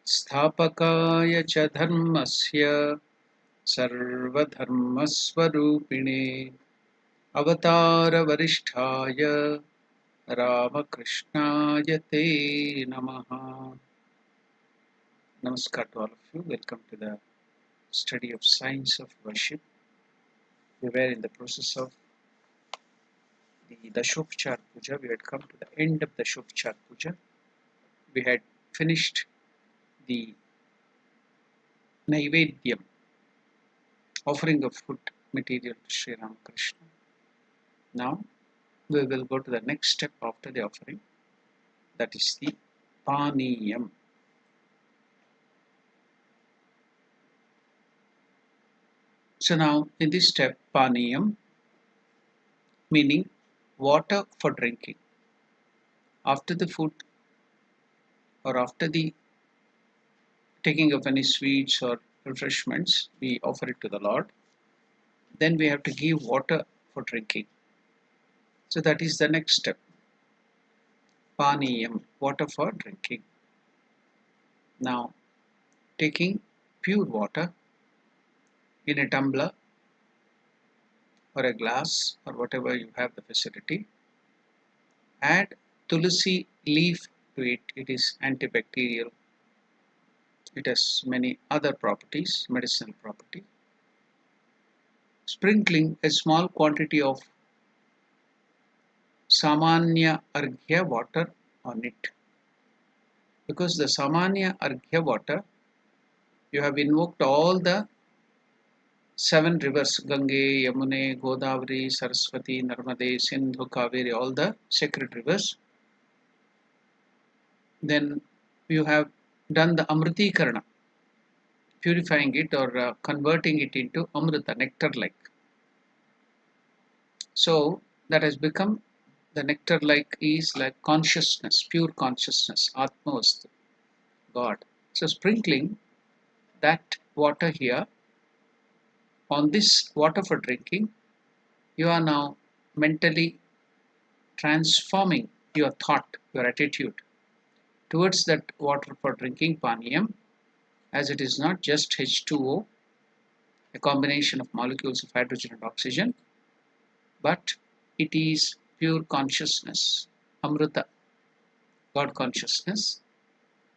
स्थापकाय च धर्मस्य सर्वधर्मस्वरूपिणे अवतारवरिष्ठाय रामकृष्णाय ते नमः. Namaskar to all of you. Welcome to the study of science of worship. We were in the process of the Dashopchar Puja. We had come to the end of the Dashopchar Puja. We had finished the Naivedyam, offering of food material to Sri Ramakrishna. Now we will go to the next step after the offering, that is the Paniyam. So now in this step, Paniyam, meaning water for drinking. After the food or after the taking of any sweets or refreshments, we offer it to the Lord. Then we have to give water for drinking. So that is the next step. Paniyam, water for drinking. Now, taking pure water in a tumbler or a glass or whatever you have the facility, add tulsi leaf to it. It is antibacterial. It has many other properties, medicinal property. Sprinkling a small quantity of Samanya Arghya water on it. Because the Samanya Arghya water, you have invoked all the 7 rivers, Gange, Yamune, Godavari, Saraswati, Narmade, Sindhu, Kaveri, all the sacred rivers. Then you have done the Amrutikarana, purifying it or converting it into Amrita, nectar-like. So that has become, the nectar-like is like consciousness, pure consciousness, Atmavastu, God. So sprinkling that water here on this water for drinking, you are now mentally transforming your thought, your attitude towards that water for drinking Paniyam, as it is not just H2O, a combination of molecules of hydrogen and oxygen, but it is pure consciousness, Amrita, God consciousness.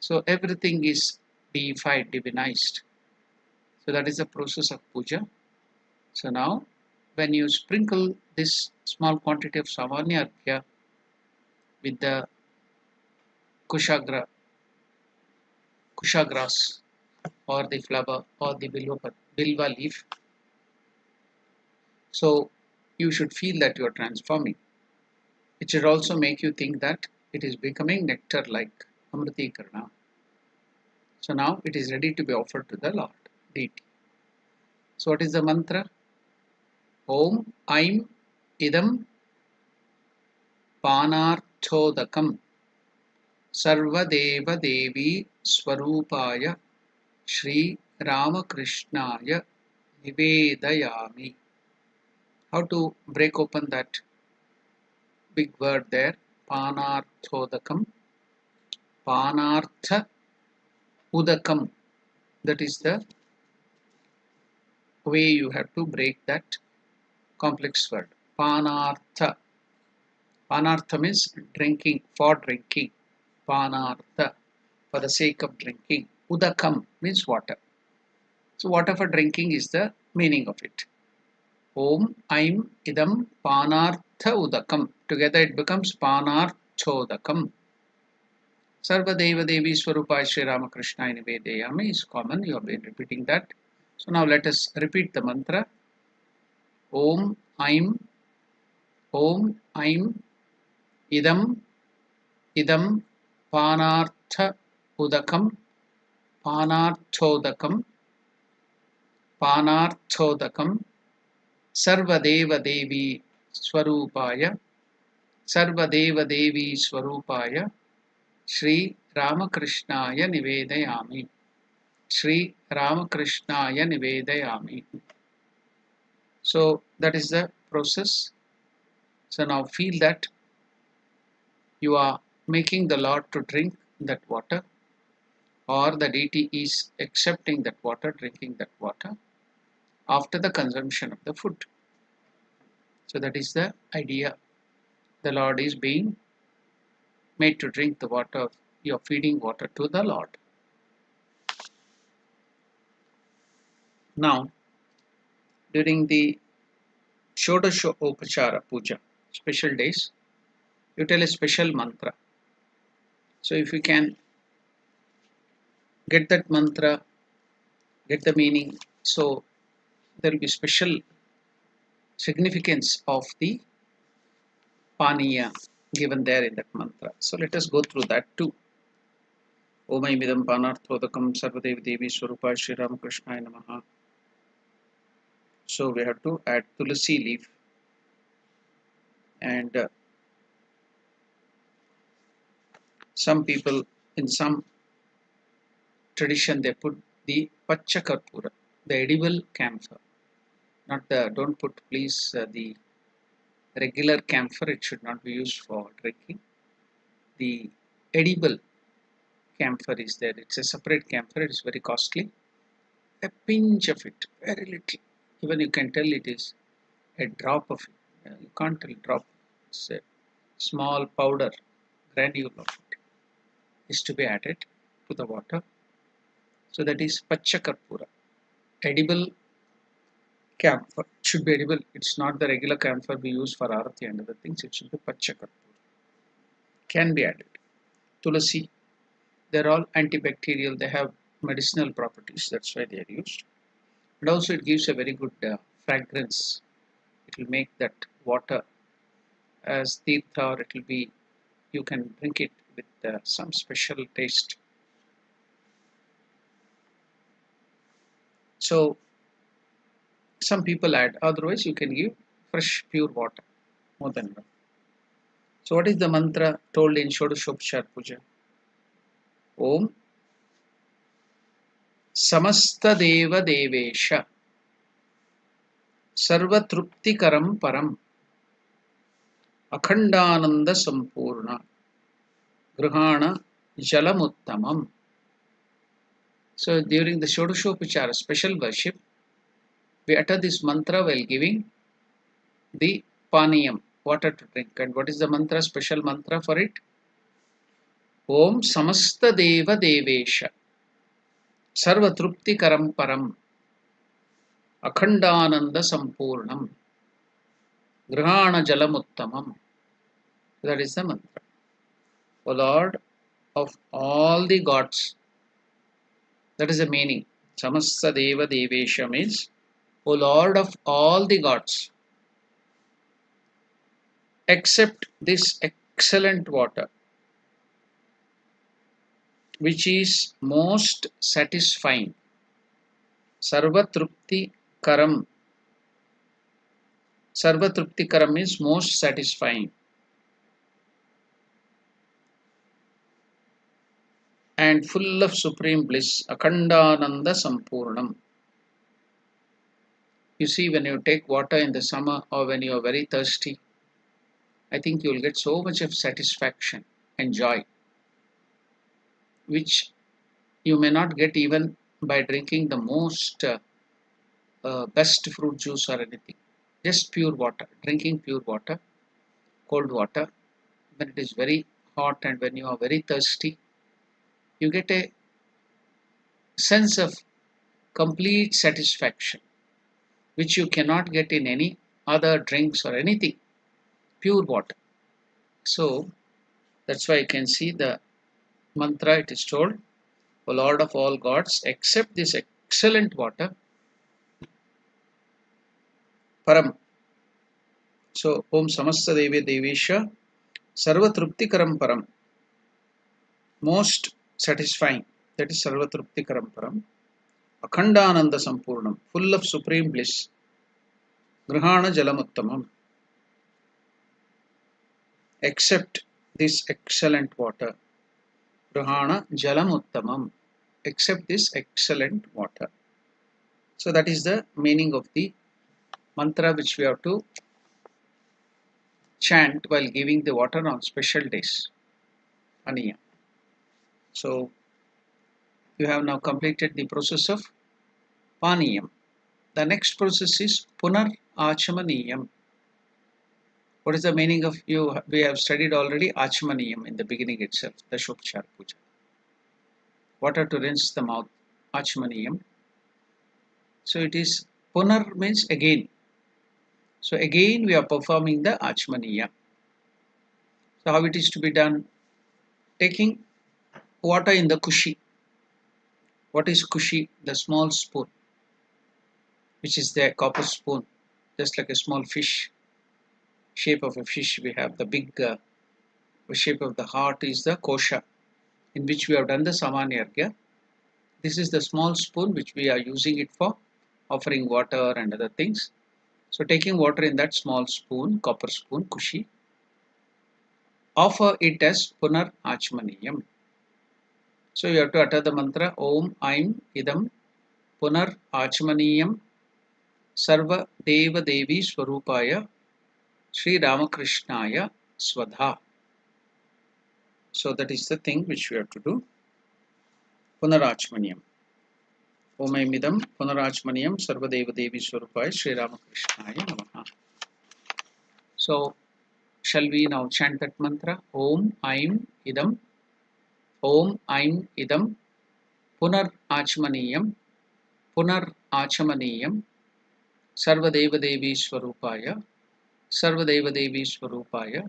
So everything is deified, divinized. So that is the process of puja. So now, when you sprinkle this small quantity of Samanya Arghya with the kusha grass or the flower or the bilva leaf, so you should feel that you are transforming. It should also make you think that it is becoming nectar like Amritikarana. So now it is ready to be offered to the Lord, deity. So what is the mantra? Om Aim Idam Panarthodakam Sarvadeva Devi Swarupaya Shri Ramakrishnaya Nivedayami. How to break open that big word there? Panarthodakam. Panartha Udakam. That is the way you have to break that complex word. Panartha. Panartha means drinking, for drinking. Panartha, for the sake of drinking. Udakam means water. So water for drinking is the meaning of it. Om Aim Idam Panartha Udakam. Together it becomes Panarthodakam. Sarvadeva Devi Swarupaya Sri Ramakrishna Nivedayami is common. You have been repeating that. So now let us repeat the mantra. Om Aim Idam Panartha Udakam Panarthodakam Sarvadeva Devi Swarupaya Shri Ramakrishnaya Nivedayami. Shri Ramakrishnaya Nivedayami. So that is the process. So now feel that you are making the Lord to drink that water. or the deity is accepting that water, drinking that water after the consumption of the food. So that is the idea. The Lord is being made to drink the water. You are feeding water to the Lord. Now, during the Shodasha Upachara Puja, special days, you tell a special mantra. So if you can get that mantra, get the meaning, so there will be special significance of the paniya given there in that mantra. So let us go through that too. Om Aimidam Panarthodakam Sarvadevi Devi Swarupa Shri Ramakrishnaya Namaha. So we have to add tulasi leaf, and some people in some tradition they put the pachakarpura, the edible camphor, not the, don't put please the regular camphor, it should not be used for drinking. The edible camphor is there, it's a separate camphor, it is very costly. A pinch of it, very little, even you can tell it is a drop of it, you can't tell drop, it's a small powder granule of it is to be added to the water. So that is pachakarpura, edible camphor. It should be edible, it's not the regular camphor we use for arati and other things, it should be pachakarpura, can be added. Tulasi, they're all antibacterial, they have medicinal properties, that's why they are used. And also it gives a very good fragrance, it will make that water as tirtha, or it will be, you can drink it with some special taste. So some people add, otherwise you can give fresh pure water, more than enough. So what is the mantra told in Shodashopachar Puja? Om Samasta Deva Devesha Sarvatruptikaram Param Akhandananda Sampurna Grihana Jalamuttamam. So during the Shodashopachara special worship, we utter this mantra while giving the paniyam, water to drink. And what is the mantra, special mantra for it? Om Samasta Deva Devesha Sarvatruptikaram Param Akhandananda Sampurnam Grihana Jalamuttamam. That is the mantra. O Lord of all the gods. That is the meaning. Samasta Deva Devesha means, O Lord of all the gods, accept this excellent water, which is most satisfying. Sarvatrupti Karam. Sarvatrupti Karam means most satisfying. And full of supreme bliss, Akhandananda Sampurnam. You see, when you take water in the summer or when you are very thirsty, I think you will get so much of satisfaction and joy, which you may not get even by drinking the most best fruit juice or anything. Just pure water, drinking pure water, cold water, when it is very hot and when you are very thirsty, you get a sense of complete satisfaction, which you cannot get in any other drinks or anything. Pure water. So that's why you can see the mantra, it is told, O Lord of all gods, accept this excellent water, Param. So Om Samasta Deve Devesha Sarvatruptikaram Param, most satisfying, that is Sarvatruptikaram Param, Akhandananda Sampurnam, full of supreme bliss, Grihana Jalamuttamam, accept this excellent water, Grihana Jalamuttamam, accept this excellent water. So that is the meaning of the mantra which we have to chant while giving the water on special days. Aniya. So you have now completed the process of Paniyam. The next process is Punar Achamaniyam. What is the meaning of you? We have studied already Achamaniyam in the beginning itself, the Shopchar Puja. Water to rinse the mouth, Achamaniyam. So it is Punar means again. So again we are performing the Achamaniyam. So how it is to be done? Taking water in the kushi. What is kushi? The small spoon, which is the copper spoon, just like a small fish, shape of a fish. We have the big shape of the heart is the kosha, in which we have done the samanyargya. This is the small spoon which we are using it for offering water and other things. So taking water in that small spoon, copper spoon, kushi, offer it as Punar Achmaniyam. So you have to utter the mantra Om Aim Idam Punar Achmaniyam Sarva Deva Devi Swarupaya Sri Ramakrishnaya Swadha. So that is the thing which we have to do. Punarachmaniyam. Om Aim Idam Punarachmaniyam Sarva Deva Devi Swarupaya Sri Ramakrishnaya Namaha. So shall we now chant that mantra? Om Aim Idam Om Aim Idam Punar Achmaniyam Punar Achamaniyam Sarvadeva Devi Swarupaya Sarvadeva Devi Swarupaya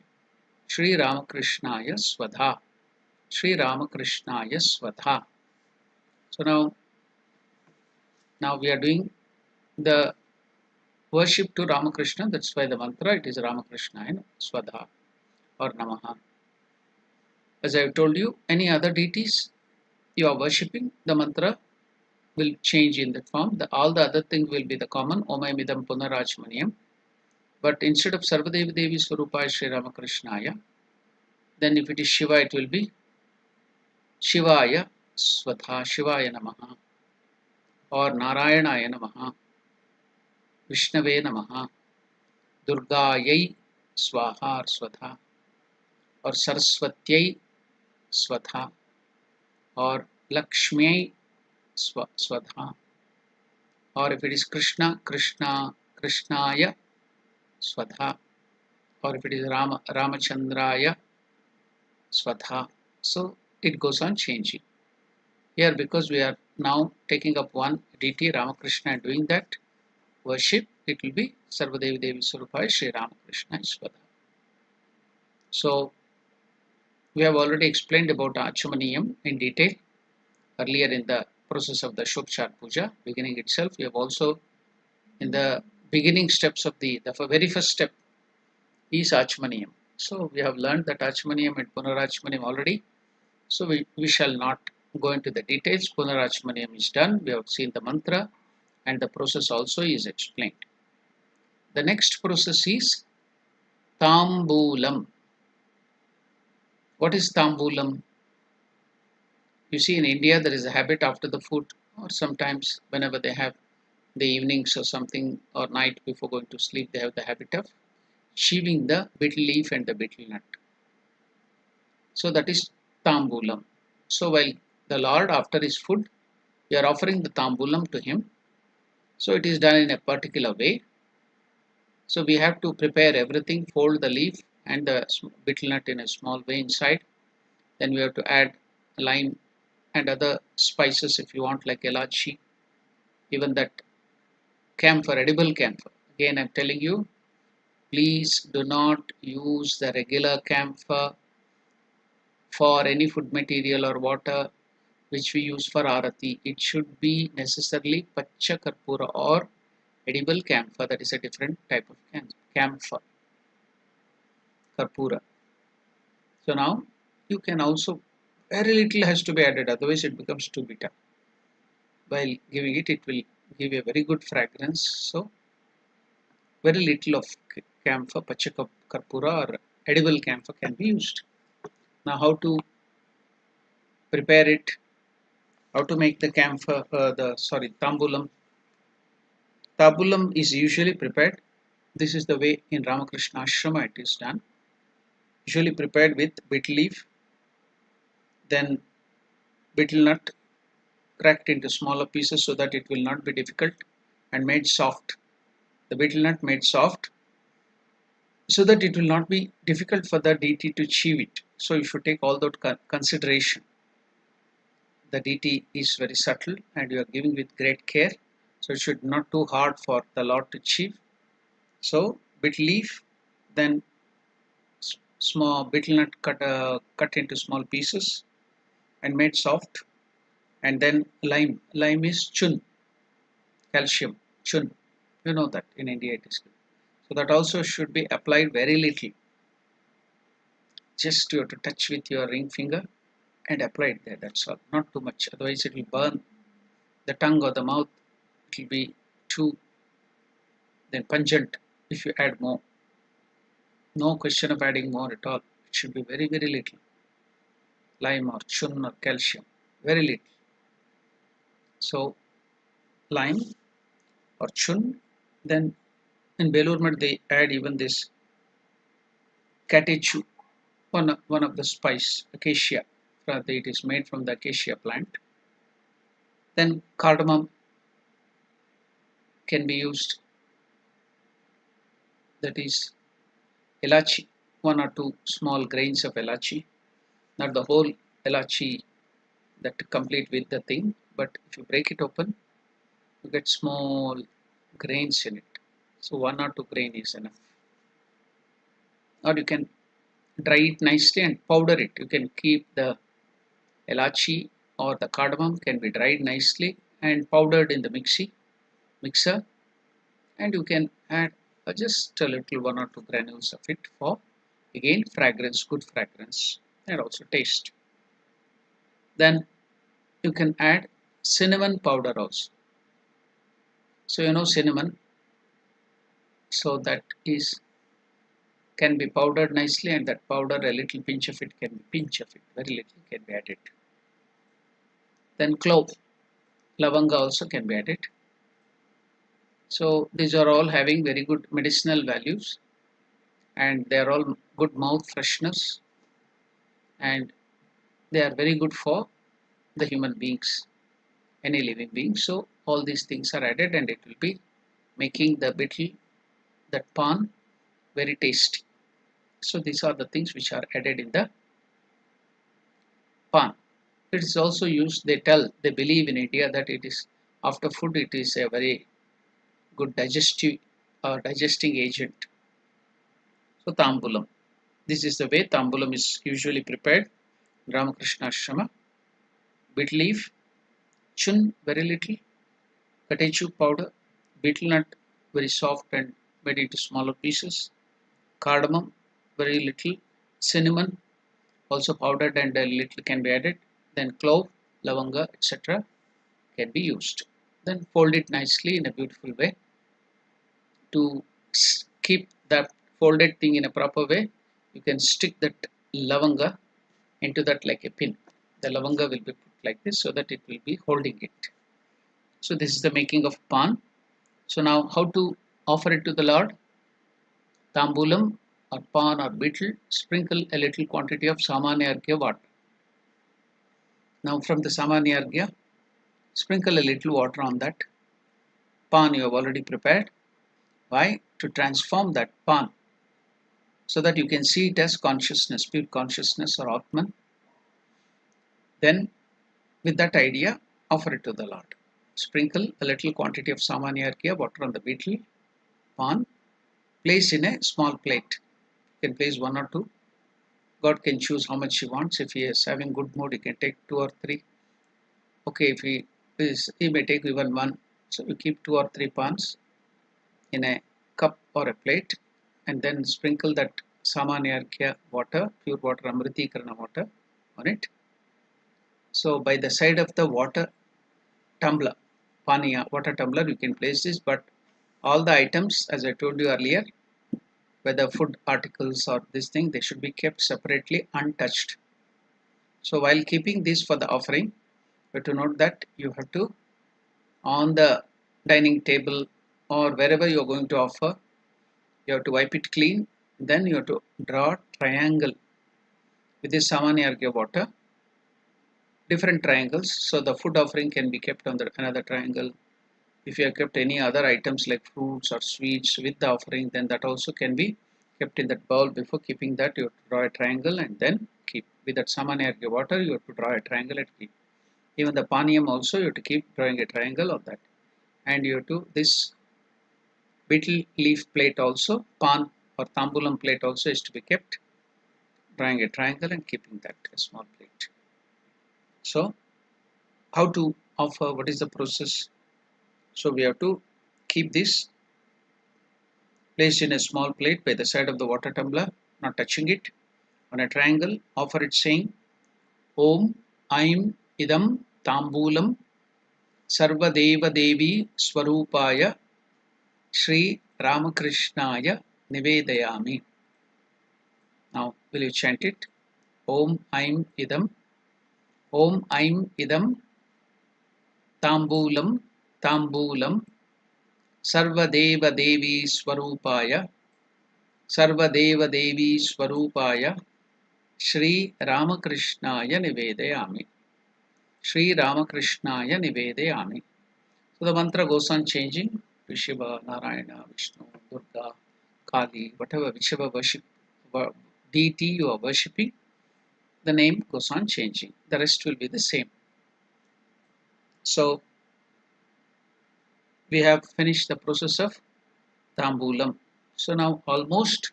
Sri Ramakrishnaya Swadha Sri Ramakrishnaya Swadha. So now we are doing the worship to Ramakrishna. That's why the mantra it is Ramakrishnaya Swadha or Namaha. As I have told you, any other deities you are worshipping, the mantra will change in the form. All the other things will be the common Om Aim Idam Punarachmaniyam. But instead of Sarvadeva Devi Swarupaya Sri Ramakrishnaya, then if it is Shiva, it will be Shivaya Swadha, Shivaya Namaha, or Narayanaya Namaha, Vishnave Namaha, Durgayai Swaha or Swadha, or Saraswatyai Swadha, or Lakshmi Swadha, or if it is Krishna, Krishnaya Swadha, or if it is Ramachandraya Swadha. So it goes on changing. Here, because we are now taking up one deity, Ramakrishna, and doing that worship, it will be Sarvadevi Devi Swarupaya Sri Ramakrishna Swadha. So we have already explained about Achamaniyam in detail earlier in the process of the Shopchar Puja, beginning itself. We have also in the beginning steps of the very first step is Achamaniyam. So we have learned that Achamaniyam and Punarachmaniyam already. So we shall not go into the details. Punarachmaniyam is done. We have seen the mantra and the process also is explained. The next process is Tambulam. What is Tambulam? You see, in India there is a habit after the food, or sometimes whenever they have the evenings or something, or night before going to sleep, they have the habit of sheaving the betel leaf and the betel nut. So that is Tambulam. So while the Lord, after his food, we are offering the Tambulam to him. So it is done in a particular way. So we have to prepare everything, fold the leaf and the betel nut in a small way inside. Then we have to add lime and other spices if you want, like elachi, even that camphor, edible camphor. Again, I'm telling you, please do not use the regular camphor for any food material or water which we use for arati. It should be necessarily pacha karpura or edible camphor. That is a different type of camphor, karpura. So now you can also, very little has to be added, otherwise it becomes too bitter. While giving it, it will give a very good fragrance. So very little of camphor, pacha karpura or edible camphor can be used. Now how to prepare it, how to make the camphor, tambulam. Tambulam is usually prepared. This is the way in Ramakrishna Ashrama it is done. Usually prepared with betel leaf, then betel nut, cracked into smaller pieces so that it will not be difficult, and made soft. The betel nut made soft so that it will not be difficult for the deity to chew it. So you should take all that consideration. The deity is very subtle and you are giving with great care. So it should not too hard for the Lord to chew. So betel leaf, then small betel nut cut into small pieces and made soft, and then lime. Lime is chun, calcium, chun. You know that in India it is. So that also should be applied very little. Just you have to touch with your ring finger and apply it there. That's all. Not too much. Otherwise it will burn the tongue or the mouth. It will be too then pungent if you add more. No question of adding more at all. It should be very, very little. Lime or chun or calcium. Very little. So lime or chun. Then in Belur Math they add even this catechu, one of the spice, acacia. It is made from the acacia plant. Then cardamom can be used. That is elachi, one or two small grains of elachi, not the whole elachi that complete with the thing, but if you break it open, you get small grains in it. So one or two grain is enough. Or you can dry it nicely and powder it. You can keep the elachi or the cardamom can be dried nicely and powdered in the mixer, and you can add just a little one or two granules of it for again fragrance, good fragrance, and also taste. Then you can add cinnamon powder also. So you know cinnamon, so that is can be powdered nicely, and that powder a little pinch of it very little can be added. Then clove, lavanga also can be added. So these are all having very good medicinal values, and they are all good mouth freshness, and they are very good for the human beings, any living being. So all these things are added, and it will be making the betel, that pan, very tasty. So these are the things which are added in the pan. It is also used, they believe in India that it is after food, it is a very good digesting agent. So tambulam. This is the way tambulam is usually prepared. Ramakrishna Ashrama. Betel leaf, chun very little, katechu powder, betel nut very soft and made into smaller pieces, cardamom very little, cinnamon also powdered and a little can be added, then clove, lavanga, etc. can be used. Then fold it nicely in a beautiful way. To keep that folded thing in a proper way, you can stick that lavanga into that like a pin. The lavanga will be put like this so that it will be holding it. So this is the making of pan. So now how to offer it to the Lord? Tambulam or pan or betel, sprinkle a little quantity of samanya arghya water. Now from the samanya arghya, sprinkle a little water on that pan you have already prepared. Why? To transform that pan so that you can see it as consciousness, pure consciousness or Atman. Then with that idea, offer it to the Lord. Sprinkle a little quantity of samanya arghya water on the betel pan. Place in a small plate. You can place one or two. God can choose how much he wants. If he is having good mood, he can take 2 or 3. Okay, if he is, he may take even 1. So you keep 2 or 3 pans in a cup or a plate, and then sprinkle that samanya arghya water, pure water, amritikarana water on it. So by the side of the water tumbler, paniya, water tumbler, you can place this, but all the items, as I told you earlier, whether food articles or this thing, they should be kept separately untouched. So while keeping this for the offering, you have to note that you have to, on the dining table or wherever you are going to offer, you have to wipe it clean. Then you have to draw a triangle with this samanya arghya water. different triangles. So the food offering can be kept on the another triangle. If you have kept any other items like fruits or sweets with the offering, then that also can be kept in that bowl. Before keeping that, you have to draw a triangle and then keep. With that samanayargya water, you have to draw a triangle and keep. Even the paniyam also, you have to keep drawing a triangle of that. And you have to, this betel leaf plate also, pan or tambulam plate also is to be kept, drawing a triangle and keeping that a small plate. So, how to offer, what is the process? So, we have to keep this placed in a small plate by the side of the water tumbler, not touching it, on a triangle, offer it saying, Om Aim Idam Tambulam Sarvadeva Devi Swarupaya Sri Ramakrishnaya Nivedayami. Now, will you chant it? Om Aim Idam Tambulam Sarvadeva Devi Swarupaya Sri Ramakrishnaya Nivedayami. Sri Ramakrishnaya Nivedayami. So the mantra goes on changing to Shiva, Narayana, Vishnu, Durga, Kali, whatever, whichever deity you are worshipping, the name goes on changing. The rest will be the same. So we have finished the process of Tambulam. So now almost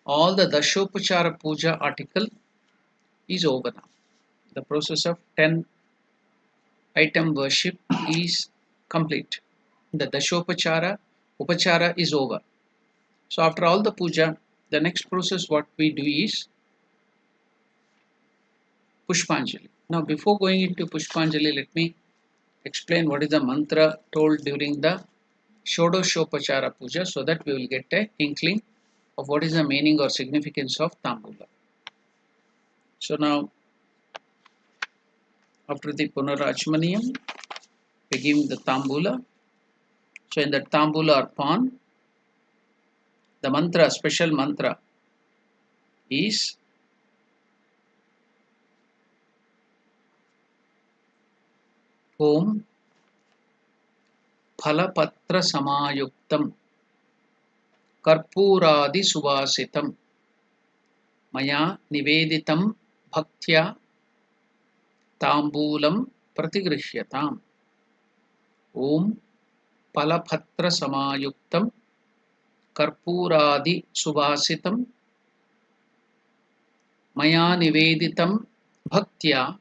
all the Dashopachara Puja article is over now. The process of 10 item worship is complete. The Dashopachara Upachara is over. So after all the puja, the next process what we do is Pushpanjali. Now before going into Pushpanjali, let me explain what is the mantra told during the Shodoshopachara puja so that we will get a inkling of what is the meaning or significance of Tambula. So now after the Punarachmaniyam, we give the Tambula. So in the Tambula or pan, the mantra, special mantra is Om Phalapatra Samayuktam Karpuradi Suvasitam Maya Niveditam Bhaktya Tambulam Pratigrisyatam. Om Palapatra Samayuktam Karpuradi Suvasitam Maya Niveditam Bhaktya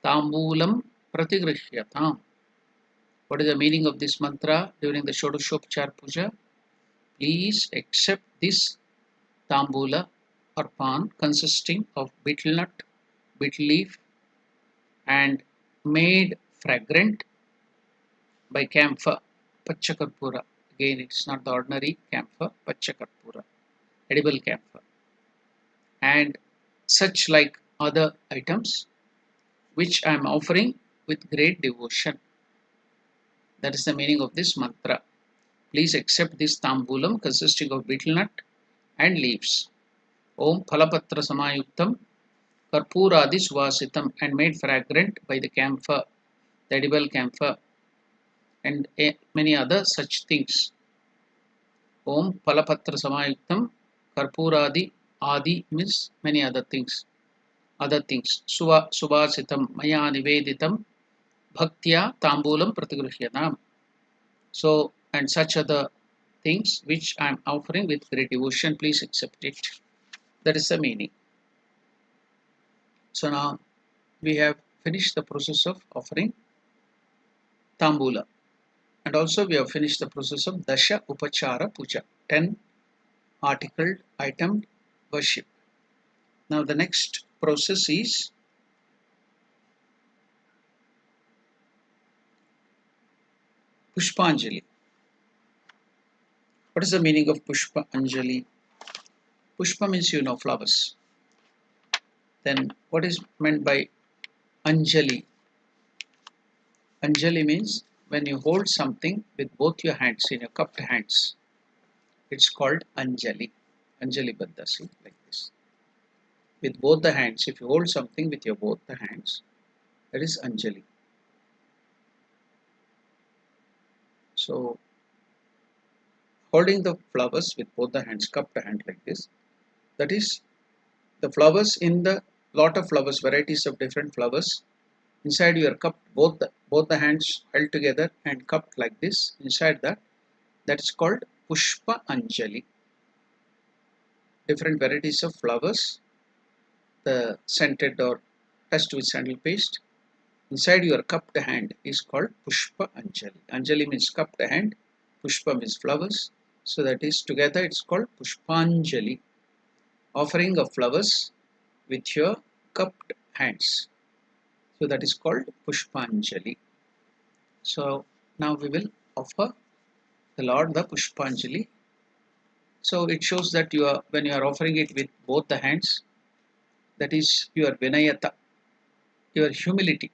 Tambulam Pratigrisyatam. What is the meaning of this mantra during the Shodoshopachar Puja? Please accept this Tambula or pan consisting of betel nut, betel leaf, and made fragrant by camphor, Pachakarpura. Again, it's not the ordinary camphor, Pachakarpura, edible camphor, and such like other items which I am offering with great devotion. That is the meaning of this mantra. Please accept this tambulam consisting of betel nut and leaves. Om Phalapatra Samayuktam Karpuradi Suvasitam and made fragrant by the camphor, the edible camphor, and many other such things. Om Phalapatra Samayuktam Karpuradi Adi means many other things. Suvasitam Maya Niveditam Bhaktya Tambulam Pratigruhyanam. So, and such other things which I am offering with great devotion, please accept it. That is the meaning. So now we have finished the process of offering Tambula. And also we have finished the process of Dasha Upachara Puja, 10 articled item worship. Now the next process is Pushpanjali. What is the meaning of Pushpa Anjali? Pushpa means you know flowers. Then what is meant by Anjali? Anjali means when you hold something with both your hands in your cupped hands. It's called Anjali. Anjali Baddha, see, like this. With both the hands, if you hold something with your both the hands, That is Anjali. So holding the flowers with both the hands, cupped hand like this, that is the flowers in the lot of flowers, varieties of different flowers. Inside you are cupped, both the hands held together and cupped like this. Inside that, that is called Pushpa Anjali. Different varieties of flowers, the scented or touched with sandal paste. Inside your cupped hand is called Pushpa Anjali. Anjali means cupped hand, Pushpa means flowers. So that is together it's called Pushpanjali. Offering of flowers with your cupped hands. So that is called Pushpanjali. So now we will offer the Lord the Pushpanjali. So it shows that you are, when you are offering it with both the hands, that is your Vinayata, your humility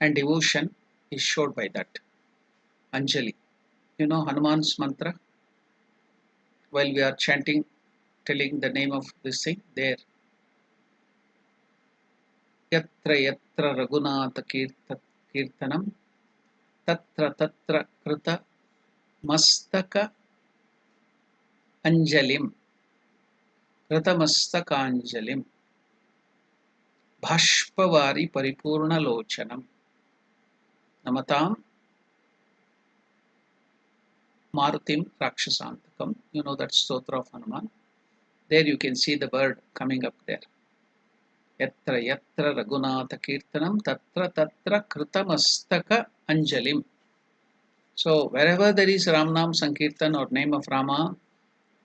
and devotion is showed by that. Anjali. You know Hanuman's mantra? While we are chanting, telling the name of this thing, there. Yatra yatra Raghunatha Kirtanam Tatra Tatra Krita Mastaka Anjalim. Krita Mastaka Anjalim. Bhashpavari Paripurna Lochanam. Namatam Marutim Rakshasantakam. You know that stotra of Hanuman. There you can see the bird coming up there. Yatra yatra Raghunatha Kirtanam Tatra Tatra Kritamastaka Anjalim. So wherever there is Ramnam Sankirtan or name of Rama,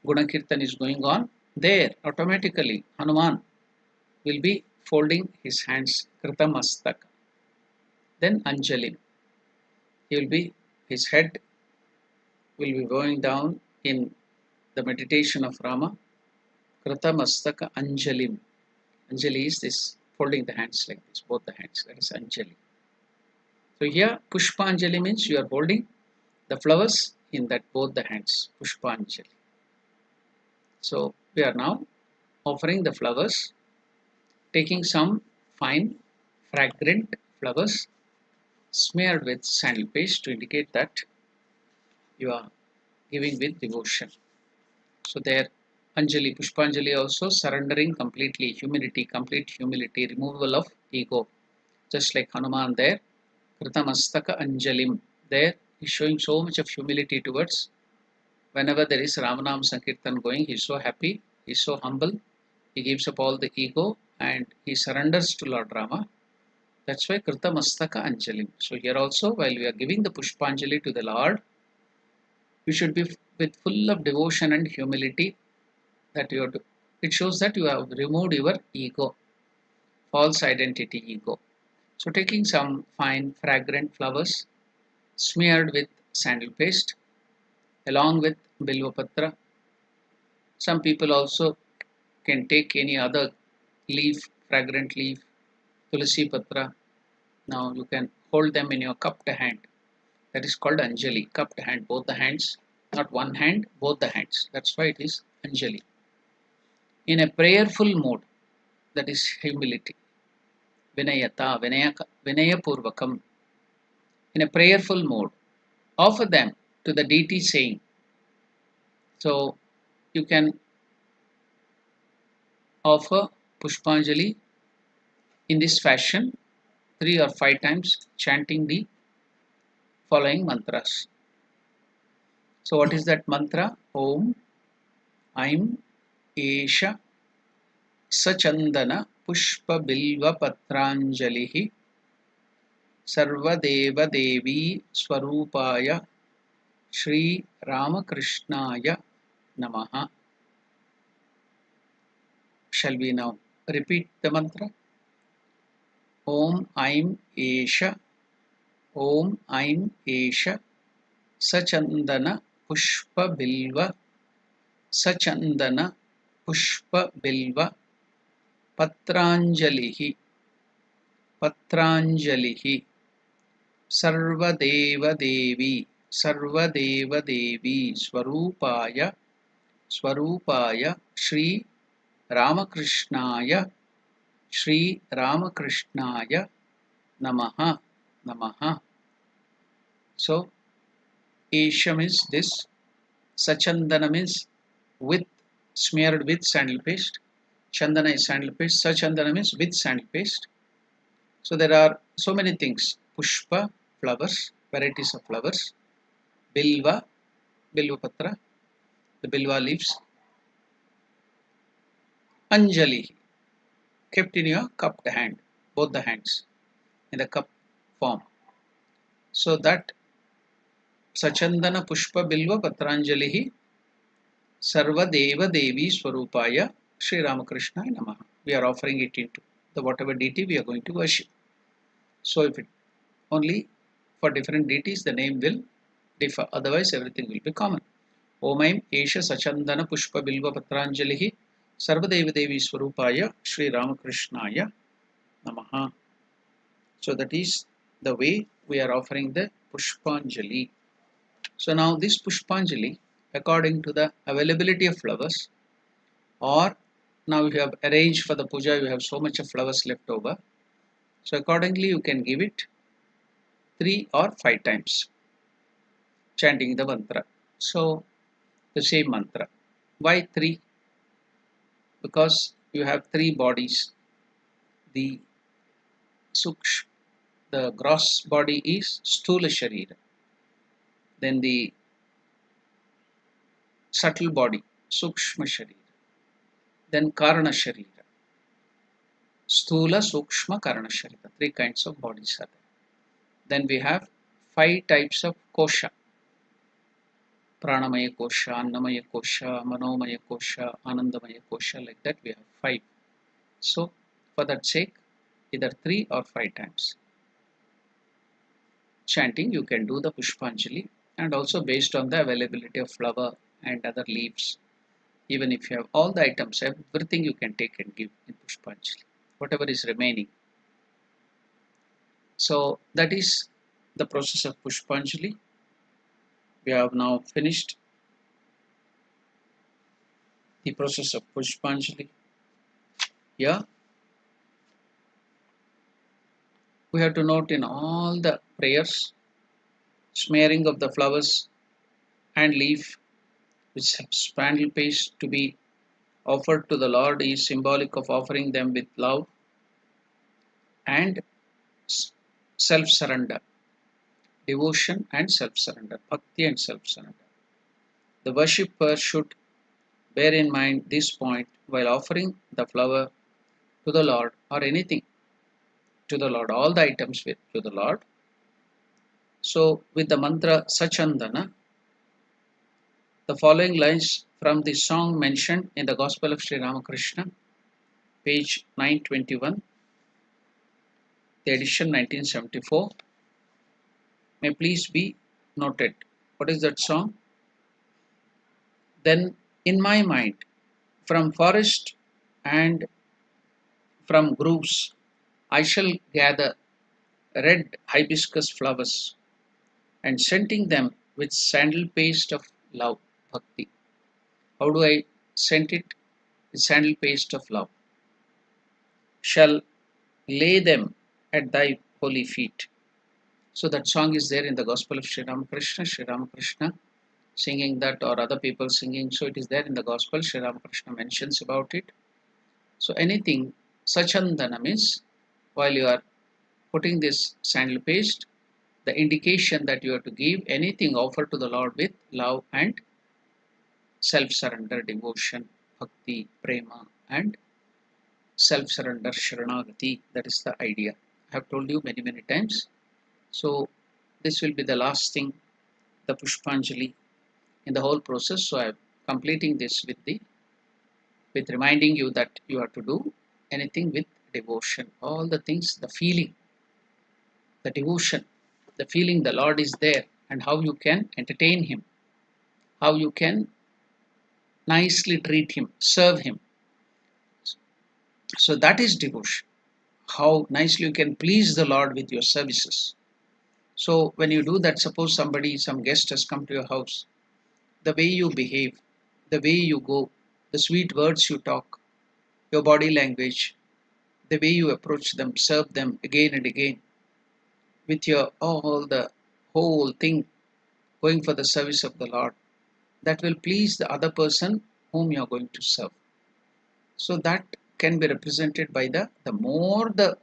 Gunakirtan is going on, there automatically Hanuman will be folding his hands Kritamastaka. Then Anjalim. He will be, his head will be going down in the meditation of Rama. Kritamastaka Anjalim. Anjali is this folding the hands like this, both the hands. That is Anjali. So here Pushpanjali means you are holding the flowers in that both the hands. Pushpanjali. So we are now offering the flowers, taking some fine fragrant flowers smeared with sandal paste to indicate that you are giving with devotion. So there Anjali, Pushpanjali also surrendering completely, humility, complete humility, removal of ego. Just like Hanuman there, Kritamastaka Anjalim, there is showing so much of humility towards whenever there is Ramanam Sankirtan going, he is so happy, he is so humble, he gives up all the ego and he surrenders to Lord Rama. That's why Kritamastaka Anjalim. So here also, while we are giving the Pushpanjali to the Lord, you should be with full of devotion and humility that you have to. It shows that you have removed your ego, false identity ego. So taking some fine fragrant flowers smeared with sandal paste along with bilvapatra. Some people also can take any other leaf, fragrant leaf, tulsi patra. Now you can hold them in your cupped hand. That is called Anjali, cupped hand, both the hands, not one hand, both the hands. That's why it is Anjali. In a prayerful mode, that is humility. Vinayata, Vinayapurvakam. In a prayerful mode, offer them to the deity saying. So you can offer Pushpanjali in this fashion 3 or 5 times, chanting the following mantras. So what is that mantra? Om Aim Esha Sachandana Pushpa Bilva Patranjalihi Sarvadeva Devi Swarupaya Shri Ramakrishnaya Namaha. Shall we now repeat the mantra? Om Aim Esha Om Aim Esha Sachandana Pushpa Bilva Sachandana Pushpa Bilva Patranjalihi Patranjalihi Sarvadeva Devi Sarvadeva Devi Swarupaya Swarupaya Shri Ramakrishnaya Shri Ramakrishnaya Namaha, Namaha. So, Isham is this. Sachandanam is with, smeared with sandal paste. Chandana is sandal paste. Sachandanam is with sandal paste. So there are so many things. Pushpa, flowers, varieties of flowers. Bilva, Bilva Patra, the Bilva leaves. Anjali, kept in your cupped hand, both the hands, in the cup form. So that Sachandana Pushpa Bilva Patranjalihi Sarva Deva Devi Swarupaya Sri Ramakrishna Namaha. We are offering it into the whatever deity we are going to worship. So if it only for different deities the name will differ, otherwise everything will be common. Om Aim Esha Sachandana Pushpa Bilva Patranjalihi Sarvadeva Devi Swarupaya Sri Ramakrishnaya Namaha. So that is the way we are offering the Pushpanjali. So now this Pushpanjali, according to the availability of flowers, or now you have arranged for the puja, you have so much of flowers left over. So accordingly you can give it 3 or 5 times, chanting the mantra. So the same mantra. Why 3? Because you have 3 bodies. The suksh, the gross body is Sthula Sharira. Then the subtle body, Sukshma Sharira. Then Karana Sharira. Sthula, Sukshma, Karana Sharira. 3 kinds of bodies are there. Then we have 5 types of kosha. Pranamaya kosha, Annamaya kosha, Manomaya kosha, Anandamaya kosha, like that we have 5. So for that sake, either 3 or 5 times chanting you can do the Pushpanjali, and also based on the availability of flower and other leaves. Even if you have all the items, everything you can take and give in Pushpanjali, whatever is remaining. So that is the process of Pushpanjali. We have now finished the process of Pushpanjali. Yeah, we have to note in all the prayers, smearing of the flowers and leaf with spandrel paste to be offered to the Lord is symbolic of offering them with love and self-surrender, devotion and self-surrender, bhakti and self-surrender. The worshipper should bear in mind this point while offering the flower to the Lord or anything to the Lord, all the items to the Lord. So with the mantra Sachandana, the following lines from the song mentioned in the Gospel of Sri Ramakrishna, page 921, the edition 1974, may please be noted. What is that song? Then in my mind, from forest and from groves, I shall gather red hibiscus flowers and scenting them with sandal paste of love, bhakti. How do I scent it? With sandal paste of love. Shall lay them at thy holy feet. So that song is there in the Gospel of Sri Ramakrishna singing that, or other people singing. So it is there in the Gospel. Sri Ramakrishna mentions about it. So anything Sachandana means while you are putting this sandal paste, the indication that you have to give anything offered to the Lord with love and self-surrender, devotion, bhakti, prema, and self-surrender, sharanagati. That is the idea. I have told you many, many times. So this will be the last thing, the Pushpanjali in the whole process. So I am completing this with reminding you that you have to do anything with devotion. All the things, the feeling, the devotion, the feeling the Lord is there, and how you can entertain Him, how you can nicely treat Him, serve Him. So that is devotion. How nicely you can please the Lord with your services. So when you do that, suppose some guest has come to your house, the way you behave, the way you go, the sweet words you talk, your body language, the way you approach them, serve them again and again, with your all the whole thing going for the service of the Lord, that will please the other person whom you are going to serve. So that can be represented by the more the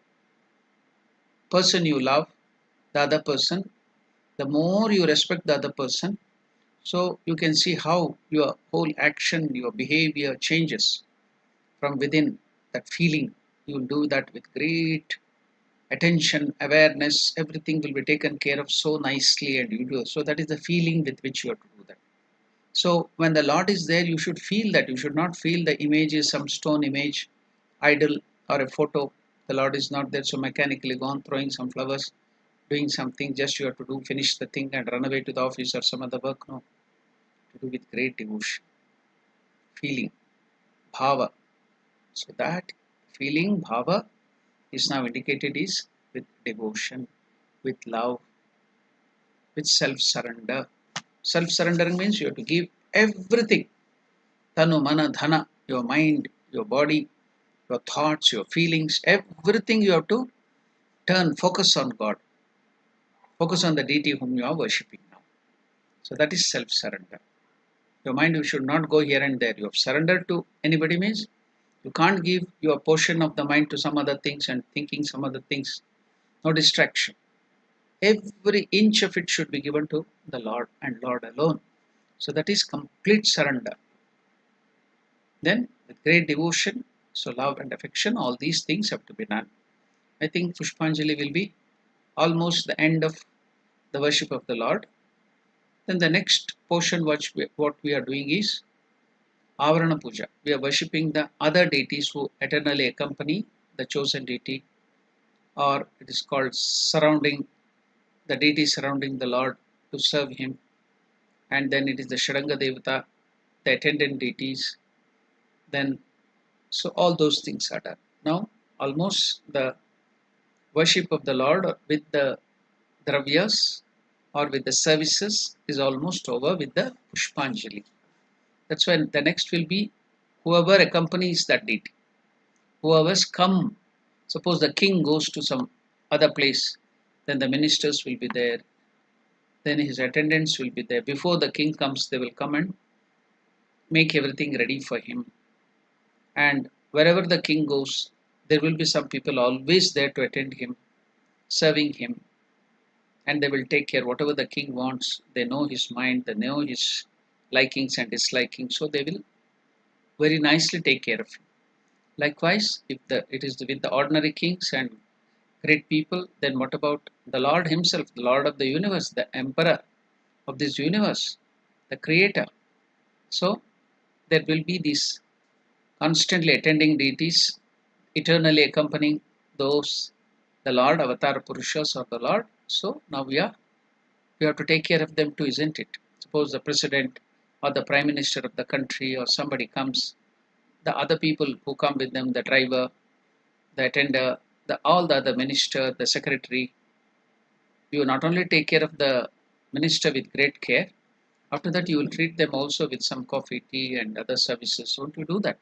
person you love, the other person, the more you respect the other person. So you can see how your whole action, your behavior changes from within. That feeling, you will do that with great attention, awareness, everything will be taken care of so nicely, and you do so. That is the feeling with which you have to do that. So when the Lord is there, you should feel that. You should not feel the image is some stone image, idol, or a photo. The Lord is not there, so mechanically gone throwing some flowers, doing something. Just you have to do, finish the thing, and run away to the office or some other work. No, to do with great devotion, feeling, bhava. So that feeling, bhava, is now indicated is with devotion, with love, with self-surrender. Self-surrendering means you have to give everything. Tanu, mana, dhana, your mind, your body, your thoughts, your feelings, everything you have to turn, focus on God. Focus on the deity whom you are worshipping now. So that is self-surrender. Your mind, you should not go here and there. You have surrendered to anybody means you can't give your portion of the mind to some other things and thinking some other things. No distraction. Every inch of it should be given to the Lord and Lord alone. So that is complete surrender. Then with great devotion, so love and affection, all these things have to be done. I think Pushpanjali will be almost the end of the worship of the Lord. Then the next portion what we are doing is Avarana Puja. We are worshipping the other deities who eternally accompany the chosen deity, or it is called surrounding the deity surrounding the Lord to serve him. And then it is the Shadanga Devata, the attendant deities. Then, so all those things are done. Now, almost the worship of the Lord with the dravyas or with the services is almost over with the Pushpanjali. That's when the next will be whoever accompanies that deity. Whoever's come, suppose the king goes to some other place, then the ministers will be there, then his attendants will be there. Before the king comes, they will come and make everything ready for him. And wherever the king goes, there will be some people always there to attend him, serving him, and they will take care whatever the king wants. They know his mind, they know his likings and dislikings, so they will very nicely take care of him. Likewise, if it is with the ordinary kings and great people, then what about the Lord himself, the Lord of the universe, the emperor of this universe, the creator? So there will be these constantly attending deities, eternally accompanying those, the Lord, Avatar Purushas or the Lord. So now we have to take care of them too, isn't it? Suppose the president or the prime minister of the country or somebody comes, the other people who come with them, the driver, the attender, all the other minister, the secretary, you not only take care of the minister with great care, after that you will treat them also with some coffee, tea and other services. Won't you do that?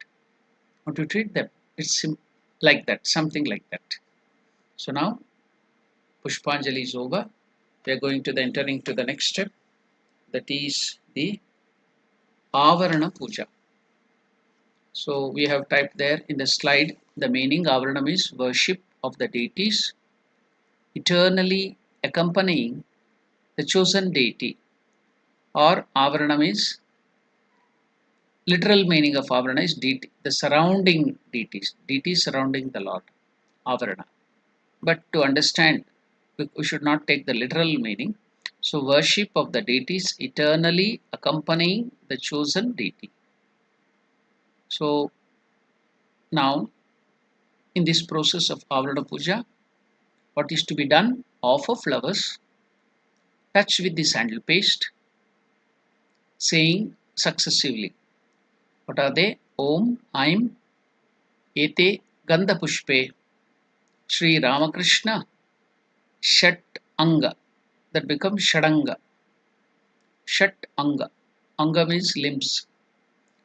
Won't you treat them? It's like that, something like that. So now Pushpanjali is over. We are going to the entering to the next step, that is the Avarana Puja. So we have typed there in the slide the meaning. Avaranam is worship of the deities, eternally accompanying the chosen deity, or Avaranam is literal meaning of Avarana is deity, the surrounding deities surrounding the Lord, Avarana. But to understand, we should not take the literal meaning. So worship of the deities eternally accompanying the chosen deity. So now in this process of Avarana Puja, what is to be done? Offer flowers, touch with the sandal paste, saying successively. What are they? Om, Aim, Ete, Gandha Pushpe, Sri Ramakrishna, Shat Anga. That becomes Shadanga. Shat Anga. Anga means limbs.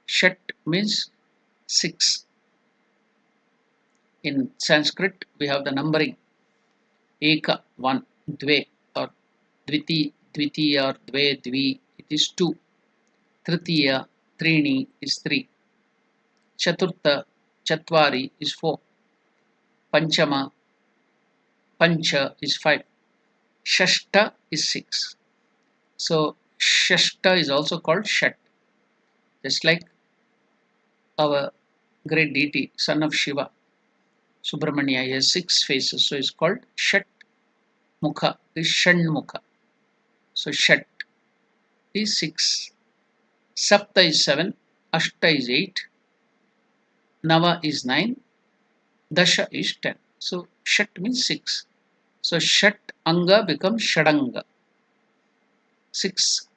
Shat means 6. In Sanskrit, we have the numbering. Eka, 1. Dve or Dvitiya or Dve, Dvi, it is 2. Tritiya, Trini is 3. Chaturtha, Chatvari is 4. Panchama, Pancha is 5. Shashta is 6. So Shashta is also called Shat. Just like our great deity, son of Shiva, Subramanya, he has 6 faces. So it's called Shat Mukha, is Shan Mukha. So Shat is 6. Sapta is 7. Ashta is 8. Nava is 9. Dasha is 10. So Shat means 6. So Shat Anga becomes Shadanga. 6.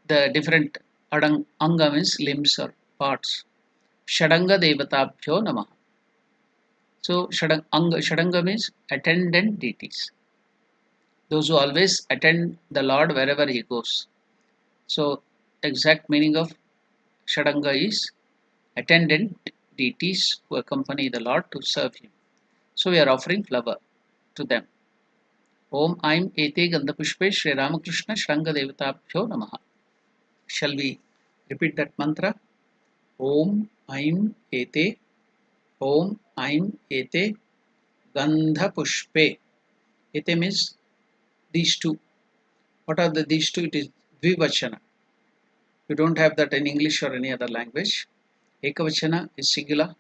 The different Anga means limbs or parts. Shadanga Devatabhyo Namaha. So Shadanga means attendant deities. Those who always attend the Lord wherever he goes. So exact meaning of Shadanga is attendant deities who accompany the Lord to serve him. So we are offering flower to them. Om Aim Ete Gandhapushpe Shri Ramakrishna Shranga Devatabhyo Namaha. Shall we repeat that mantra? Om Aim Ete, Om Aim Ete Gandhapushpe. Ete means these two. What are these two? It is Dvivachana. You don't have that in English or any other language. Ekavachana is singular.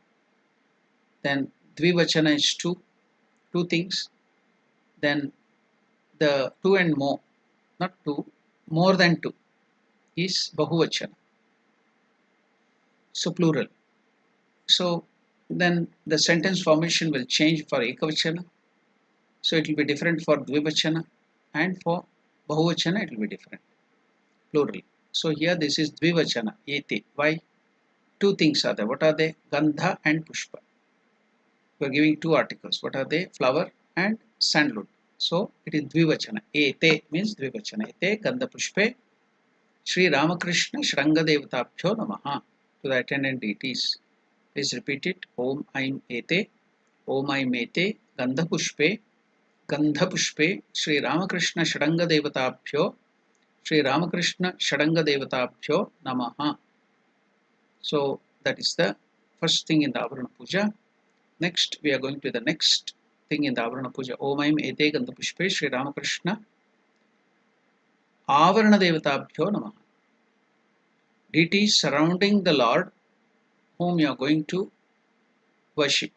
Then Dvivachana is two things. Then the two and more, not two, more than two is Bahuvachana. So plural. So then the sentence formation will change for Ekavachana. So it will be different for Dvivachana, and for Bahuvachana it will be different. Plural. So here this is Dvivachana, Ete. Why? Two things are there. What are they? Gandha and Pushpa. We are giving two articles. What are they? Flower and sandalwood. So it is Dvivachana. Ete means Dvivachana. Ete Gandha Pushpe Sri Ramakrishna Shranga Devatabhyo Namaha. To the attendant deities. Please repeat it. Om Aim Ete. Om Aim Ete Gandha Pushpe Sri Ramakrishna Shranga Devatabhyo Sri Ramakrishna Shranga Devatabhyo Namaha. So that is the first thing in the Avarana Puja. Next we are going to the next thing in the Avarana Puja. Om Aim Ete Gandha Pushpe Sri Ramakrishna Avarana Devatabhyo Namaha. Deities surrounding the Lord whom you are going to worship.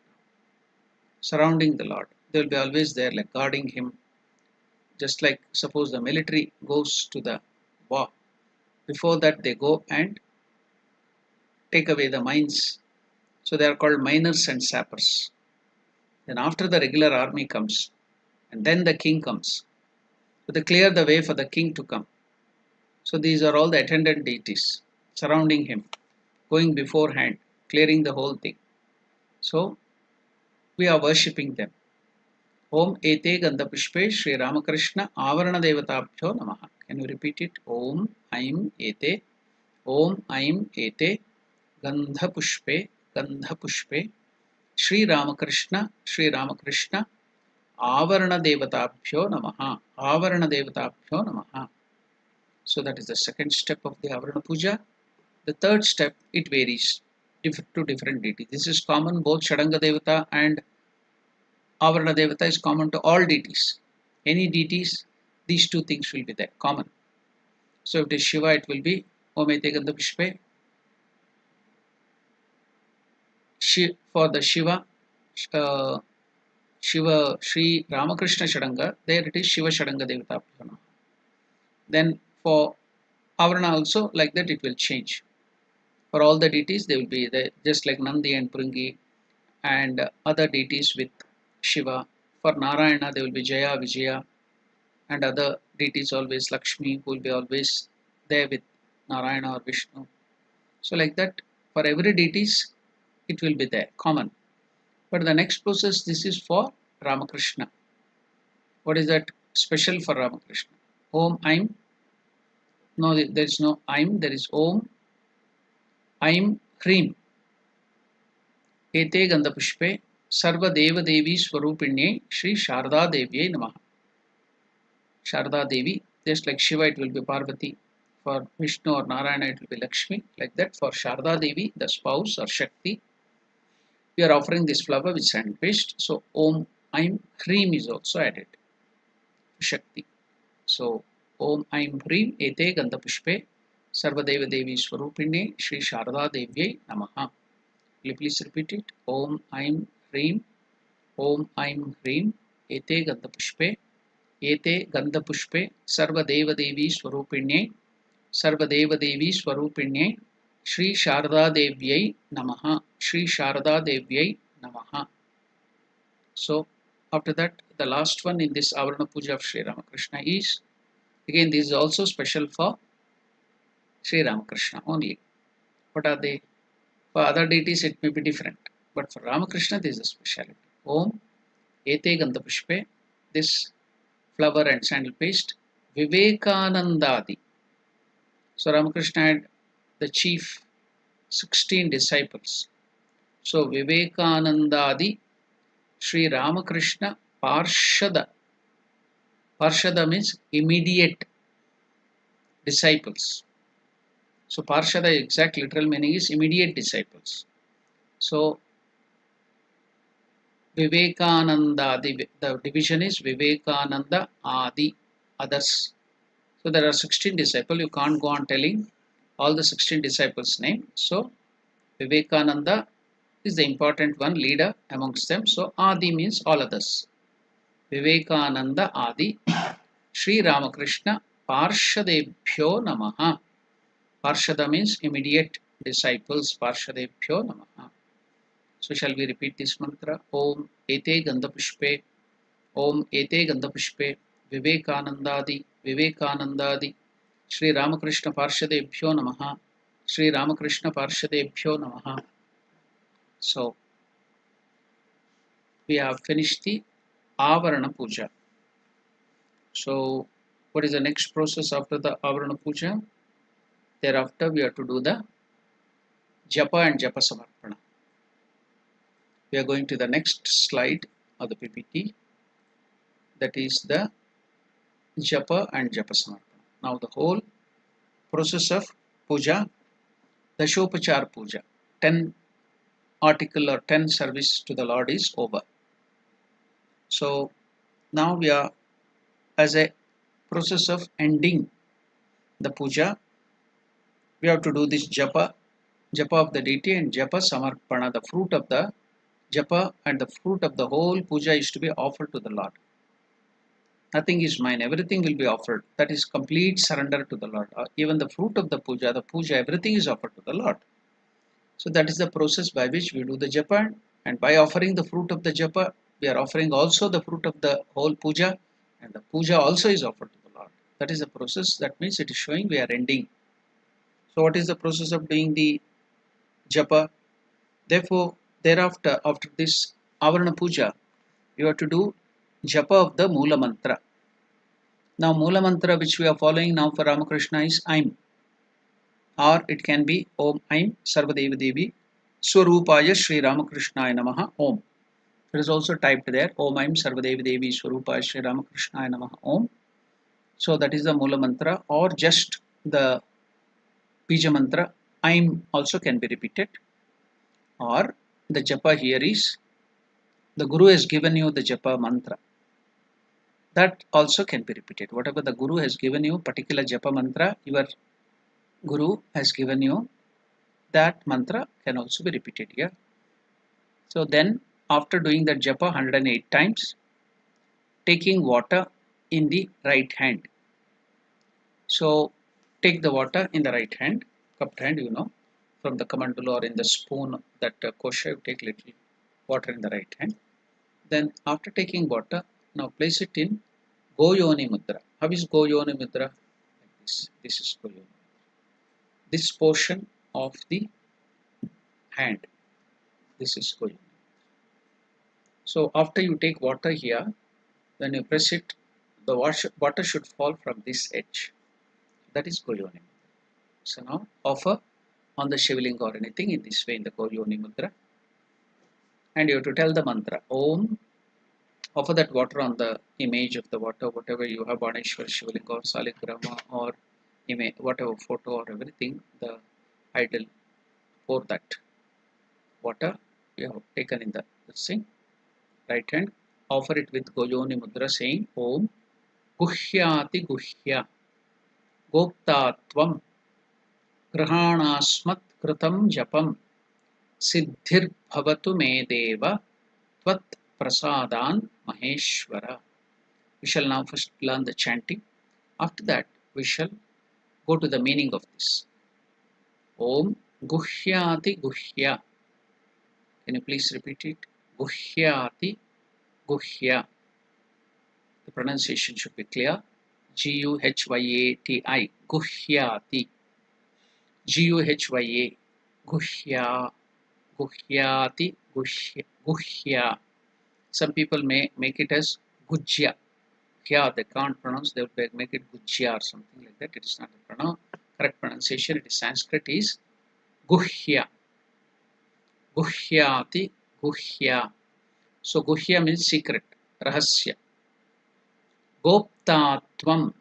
Surrounding the Lord. They will be always there, like guarding him. Just like suppose the military goes to the war. Before that they go and take away the mines. So they are called miners and sappers. Then after the regular army comes, and then the king comes. So they clear the way for the king to come. So these are all the attendant deities surrounding him, going beforehand, clearing the whole thing. So we are worshipping them. Om Ete Gandha Pushpe Sri Ramakrishna Avarana Devatabhyo Namaha. Can you repeat it? Om Aim Ete. Om Aim Ete Gandha Pushpe Sri Ramakrishna Avarana Devatabhyo Namaha. Avarana Devatabhyo Namaha. So that is the second step of the Avarana Puja. The third step, it varies to different deities. This is common, both Shadanga Devata and Avarana Devata is common to all deities. Any deities, these two things will be there, common. So if it is Shiva, it will be Om Ete Gandha Pushpe. For the Shiva, Sri Ramakrishna Shadanga, there it is Shiva Shadanga Devata. Then for Avarana also, like that it will change. For all the deities, they will be there, just like Nandi and Pringi and other deities with Shiva. For Narayana, they will be Jaya, Vijaya, and other deities always Lakshmi, who will be always there with Narayana or Vishnu. So like that, for every deities, it will be there, common. But the next process, this is for Ramakrishna. What is that special for Ramakrishna? Om Aim. No, there is no Aim, there is Om Aim Hrim. Ete Gandha Pushpe Sarva Deva Devi Swarupinye Shri Sharda Devye Namaha. Sharda Devi. Just like Shiva, it will be Parvati. For Vishnu or Narayana, it will be Lakshmi. Like that, for Sharda Devi, the spouse or Shakti, we are offering this flower with sand paste. So Om Aim Hreem is also added. Shakti. So Om Aim Hreem Ete Gandha Pushpe Sarvadeva Devi Swarupine Shri Sharda Devyai Namaha. Will you please repeat it? Om Aim Hreem Om Aim Hreem Ete Gandha Pushpe Ete Gandha Pushpe Sarvadeva Devi Swarupine Sarvadeva Devi Swarupine Shri Sharda Devyai Namaha. Shri Sharda Devyai Namaha. So after that, the last one in this Avarana Puja of Sri Ramakrishna is, again, this is also special for Sri Ramakrishna only. What are they? For other deities it may be different, but for Ramakrishna this is a speciality. Om Ete Gandha Pushpe, this flower and sandal paste, Vivekanandadi. So Ramakrishna had the chief 16 disciples. So Vivekanandadi Sri Ramakrishna Parshada. Parshada means immediate disciples. So Parshada exact literal meaning is immediate disciples. So Vivekananda, the division is Vivekananda Adi, others. So there are 16 disciples. You can't go on telling all the 16 disciples' name. So Vivekananda is the important one, leader amongst them. So Adi means all others. Vivekananda Adi Sri Ramakrishna Parshadebhyo Namaha. Parshada means immediate disciples. Parshadebhyo Namaha. So shall we repeat this mantra? Om Ete Gandha Pushpe. Om Ete Gandha Pushpe. Vivekanandadi. Vivekanandadi. Sri Ramakrishna Parshadebhyo Namaha. Sri Ramakrishna Parshadebhyo Namaha. So we have finished the Avarana Puja. So what is the next process after the Avarana Puja? Thereafter we have to do the Japa and Japa Samarpana. We are going to the next slide of the PPT, that is the Japa and Japa Samarpana. Now the whole process of Puja, Dashopachar Puja, 10 article or 10 service to the Lord is over. So now we are, as a process of ending the Puja, we have to do this Japa of the deity and Japa Samarpana, the fruit of the Japa and the fruit of the whole Puja is to be offered to the Lord. Nothing is mine, everything will be offered. That is complete surrender to the Lord. Even the fruit of the Puja, everything is offered to the Lord. So that is the process by which we do the Japa, and by offering the fruit of the Japa, we are offering also the fruit of the whole Puja, and the Puja also is offered to the Lord. That is the process. That means it is showing we are ending. So what is the process of doing the Japa? Therefore, thereafter, after this Avarana Puja, you have to do Japa of the Mula Mantra. Now Mula Mantra which we are following now for Ramakrishna is Aim, or it can be Om Aim Sarvadeva Devi Swarupaya Sri Ramakrishna Namaha Om. It is also typed there, Om Aim Sarvadeva Devi Swarupaya Sri Ramakrishna Namaha Om. So that is the Mula Mantra, or just the Bija Mantra Aim also can be repeated, or the Japa here is the Guru has given you the Japa mantra. That also can be repeated. Whatever the Guru has given you, particular Japa mantra, your Guru has given you, that mantra can also be repeated here. So then after doing that Japa 108 times, taking water in the right hand. So take the water in the right hand, cupped hand, from the kamandala or in the spoon, that kosha, you take little water in the right hand. Then after taking water, now place it in Goyoni Mudra. How is Goyoni Mudra? Like this. This is Goyoni. This portion of the hand. This is Goyoni. So after you take water here, when you press it, the water should fall from this edge. That is Goyoni. So now offer on the Shivalinga or anything in this way in the Goyoni Mudra. And you have to tell the mantra Om Offer that water on the image of the water, whatever you have, Baneshwar, Shivalinga, or Saligrama, or image, whatever photo or everything, the idol, pour that water you have taken in the thing, right hand, offer it with Gojoni Mudra saying Om Guhyati Guhya Goptatvam Grahanasmat Kritam Japam Siddhir Bhavatu Me Deva Tvat Prasadan Maheshwara. We shall now first learn the chanting. After that, we shall go to the meaning of this. Om Guhyati Guhya. Can you please repeat it? Guhyati Guhya. The pronunciation should be clear. Guhyati. Guhyati. Guhya. Guhya. Guhyati. Guhya. Some people may make it as Gujya. Here they can't pronounce, they will make it Gujya or something like that. It is not the correct pronunciation. It is Sanskrit is Guhya. Guhyati. Guhya. So Guhya means secret, Rahasya. Goptatvam.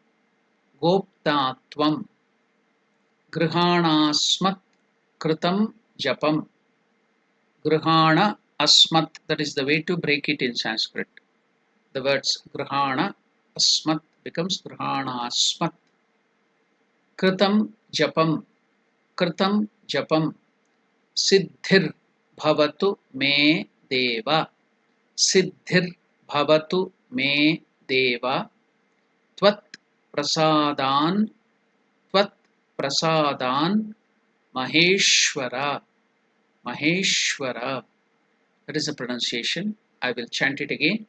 Goptatvam. Grihanasmat Kritam Japam. Grihana Asmat. That is the way to break it in Sanskrit. The words Grihana Asmat becomes Grihana Asmat. Kritam Japam. Kritam Japam. Siddhir Bhavatu Me Deva. Siddhir Bhavatu Me Deva. Tvat Prasadan. Tvat Prasadan Maheshwara. Maheshwara. That is the pronunciation. I will chant it again.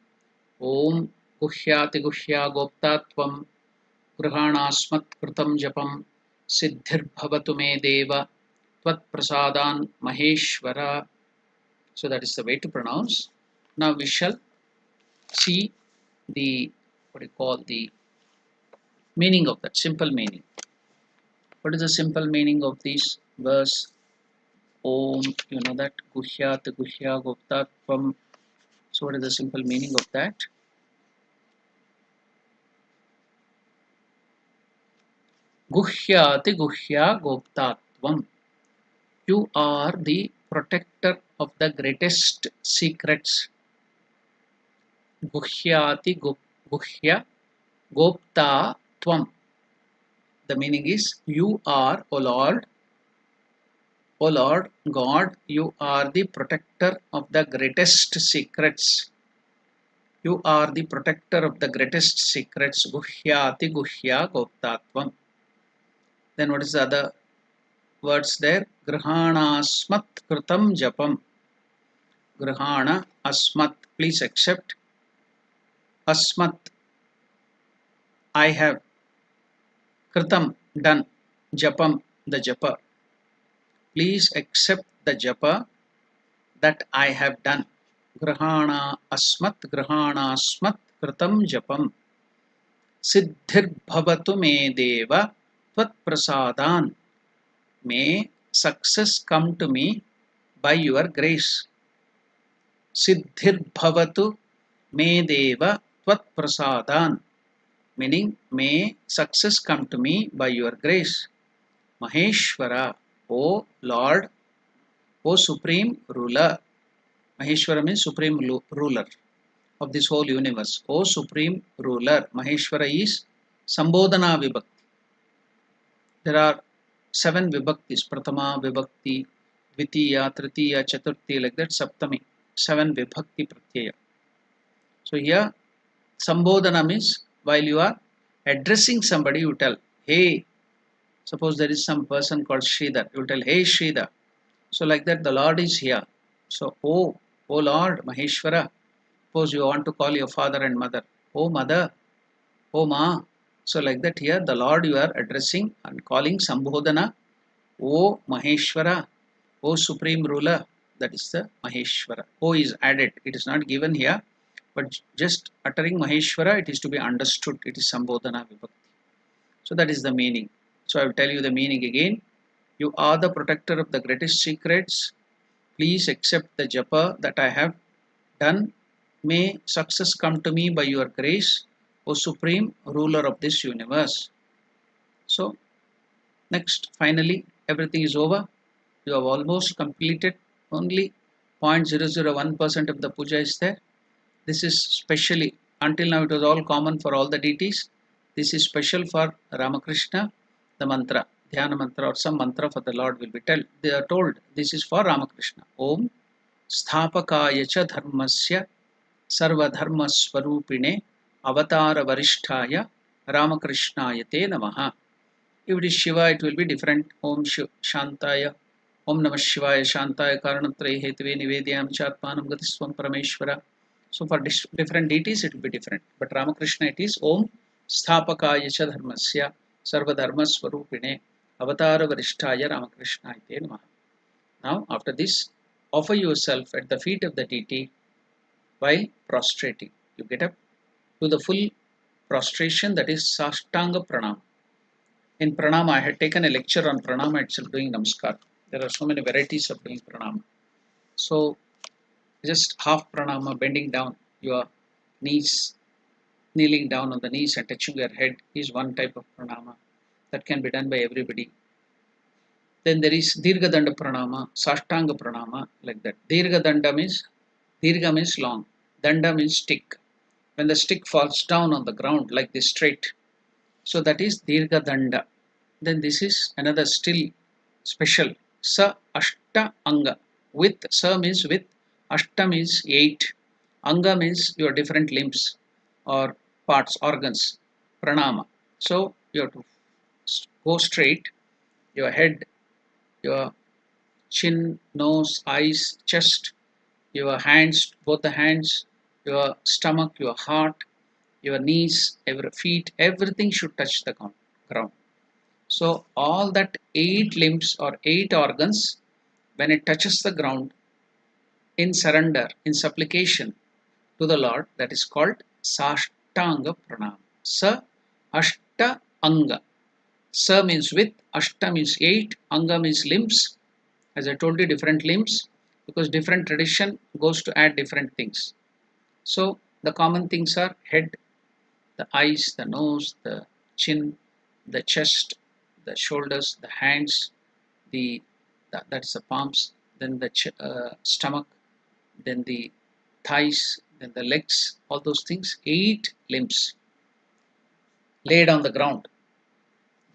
Om Guhyati Guhya Goptatvam Grihanasmat Kritam Japam Siddhir Bhavatu Me Deva Tvat Prasadan Maheshwara. So that is the way to pronounce. Now we shall see the the meaning of that, simple meaning. What is the simple meaning of this verse? Om, you know that Guhyat Guhya Goptatvam. So what is the simple meaning of that? Guhyati Guhya Goptatvam. You are the protector of the greatest secrets. Guhyati Guhya Goptatvam. The meaning is you are, O Lord, God, you are the protector of the greatest secrets. You are the protector of the greatest secrets. Guhyati Guhya Goptatvam. Then what is the other words there? Grihanasmat Kritam Japam. Grihana Asmat. Please accept. Asmat. I have. Kritam. Done. Japam. The japa. Please accept the japa that I have done. Grihana Asmat. Grihana Asmat Kritam Japam. Siddhir Bhavatu Me Deva Tvat Prasadan. May success come to me by your grace. Siddhir Bhavatu Me Deva Tvat Prasadan. Meaning, may success come to me by your grace. Maheshwara, O Lord, O Supreme Ruler. Maheshwara means Supreme Ruler of this whole universe. O Supreme Ruler. Maheshwara is Sambodhana Vibhakti. There are 7 Vibhaktis. Prathama Vibhakti, Dvitiya, Tritiya, Chaturthi, like that. Saptami. 7 Vibhakti Pratyaya. So here, Sambodhana means while you are addressing somebody, you tell, hey, suppose there is some person called Sridhar, you tell, hey Sridhar. So like that, the Lord is here. So, O Lord, Maheshwara. Suppose you want to call your father and mother, O mother, O ma. So like that here, the Lord you are addressing and calling Sambodhana, O Maheshwara, O Supreme Ruler. That is the Maheshwara. O is added. It is not given here. But just uttering Maheshwara, it is to be understood. It is Sambodhana Vibhakti. So that is the meaning. So I will tell you the meaning again. You are the protector of the greatest secrets. Please accept the japa that I have done. May success come to me by your grace, O Supreme Ruler of this universe. So, next, finally, everything is over. You have almost completed. Only 0.001% of the puja is there. This is specially, until now it was all common for all the deities. This is special for Ramakrishna, the mantra, Dhyana mantra or some mantra for the Lord will be told. They are told this is for Ramakrishna. Om Sthapakaya cha dharmasya sarva dharma swarupine avatara varishtaya Ramakrishnaya te namaha. If it is Shiva, it will be different. Om Shantaya. Om Namah Shivaya Shantaya Karanatraye Hetave Nivedyam Chatmanam Gatiswam Parameshwara. So for different deities it will be different. But Ramakrishna it is Om Sthapakaya cha dharmasya sarva dharma swarupine avatara varishtaya Ramakrishna ite namaha. Now after this, offer yourself at the feet of the deity while prostrating. You get up to the full prostration, that is Sashtanga Pranam. In Pranama, I had taken a lecture on Pranama itself, doing Namaskar. There are so many varieties of doing Pranama. So just half Pranama, bending down your knees, kneeling down on the knees and touching your head is one type of Pranama that can be done by everybody. Then there is Dirga Danda Pranama, Sashtanga Pranama, like that. Dirga means long, Danda means stick. When the stick falls down on the ground like this straight, so that is Dirga Danda. Then this is another still special, Sa Ashta Anga. With, Sa means with, Ashta means 8, Anga means your different limbs or parts, organs, Pranama. So you have to go straight, your head, your chin, nose, eyes, chest, your hands, both the hands, your stomach, your heart, your knees, your feet, everything should touch the ground. So all that 8 limbs or 8 organs, when it touches the ground in surrender, in supplication to the Lord, that is called Sashtanga Pranam. Sa Ashta Anga. Sa means with, Ashta means 8, Anga means limbs. As I told you, different limbs, because different tradition goes to add different things. So the common things are head, the eyes, the nose, the chin, the chest, the shoulders, the hands, that's the palms, then the stomach, then the thighs, then the legs, all those things, 8 limbs laid on the ground.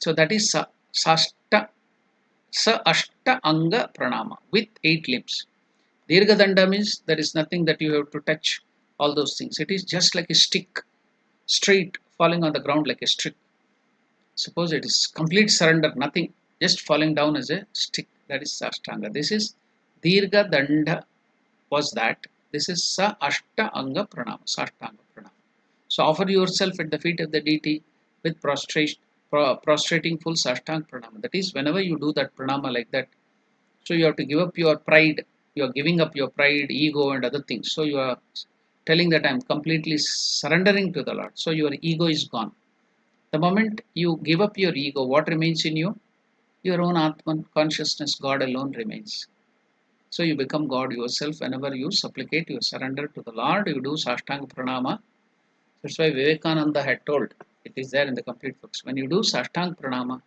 So that is Sa Ashta Anga Pranama with 8 limbs. Dirga Danda means there is nothing that you have to touch, all those things. It is just like a stick, straight, falling on the ground like a stick. Suppose it is complete surrender, nothing, just falling down as a stick. That is Sashtanga. This is Dirga Danda was that. This is Sa Ashta Anga Pranama, Sashtanga Pranama. So offer yourself at the feet of the deity with prostrating full Sashtanga Pranama. That is, whenever you do that Pranama like that, so you have to give up your pride. You are giving up your pride, ego and other things. So you are telling that I am completely surrendering to the Lord. So your ego is gone. The moment you give up your ego, what remains in you? Your own Atman, consciousness, God alone remains. So you become God yourself. Whenever you supplicate, you surrender to the Lord, you do Sashtanga Pranama. That's why Vivekananda had told, it is there in the complete books. When you do Sashtanga Pranama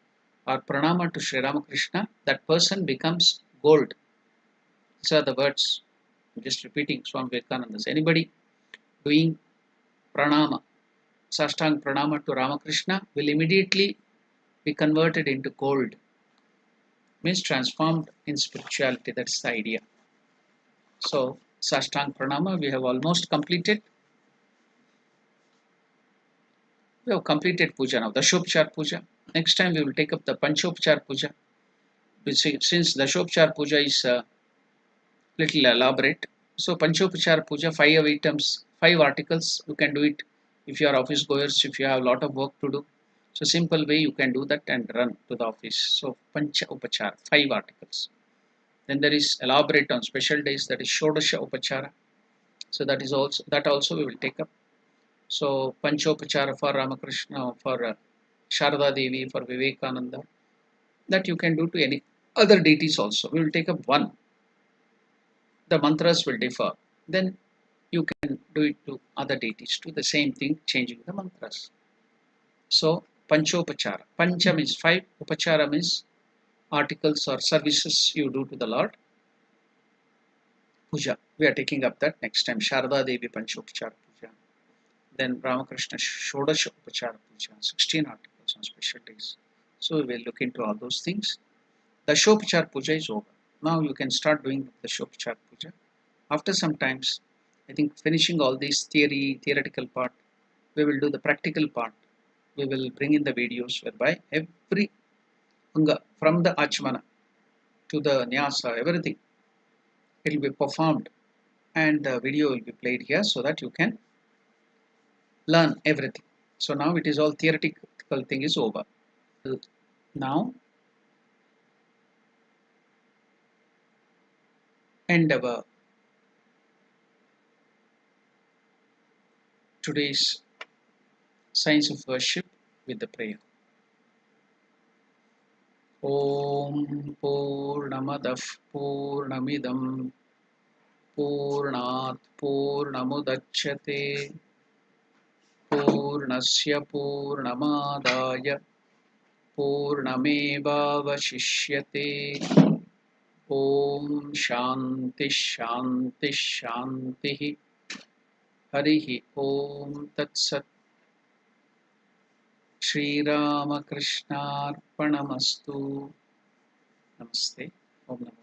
or Pranama to Sri Ramakrishna, that person becomes gold. These are the words. I'm just repeating Swami Vivekananda. Anybody doing Pranama, Sashtanga Pranama to Ramakrishna will immediately be converted into gold. Means transformed in spirituality. That's the idea. So Sashtanga Pranama we have almost completed. We have completed puja now, Dashopchar puja. Next time we will take up the Panchopchar puja. Since Dashopchar puja is little elaborate. So Panchopchar puja, 5 items, 5 articles, you can do it if you are office goers, if you have a lot of work to do. So simple way you can do that and run to the office. So Pancha Upachara, 5 articles. Then there is elaborate on special days, that is Shodasha Upachara. So that also we will take up. So Panchopachara for Ramakrishna, for Sharada Devi, for Vivekananda. That you can do to any other deities also. We will take up one. The mantras will differ. Then you can do it to other deities too. The same thing, changing the mantras. So Panchopachara. Pancha means 5, Upachara means articles or services you do to the Lord. Puja. We are taking up that next time. Sharada Devi Panchopachara Puja. Then Ramakrishna Shodasha Upachara Puja. 16 articles on special days. So we will look into all those things. The Shopachara Puja is over. Now you can start doing the Shopachara Puja. After some times, I think finishing all these theoretical part, we will do the practical part. We will bring in the videos whereby every anga from the Achmana to the Nyasa, everything, it will be performed and the video will be played here so that you can learn everything. So now it is all theoretical thing is over. Now end our today's science of worship with the prayer. Om Purnamadav Purnamidam Purnat Purnamudachyate Purnasya Purnamadaya Purnamevavashishyate. Om Shanti Shanti Shanti. Harihi Om Tat Sat. Shri Ramakrishna Arpanamastu. Namaste. Om Namaste.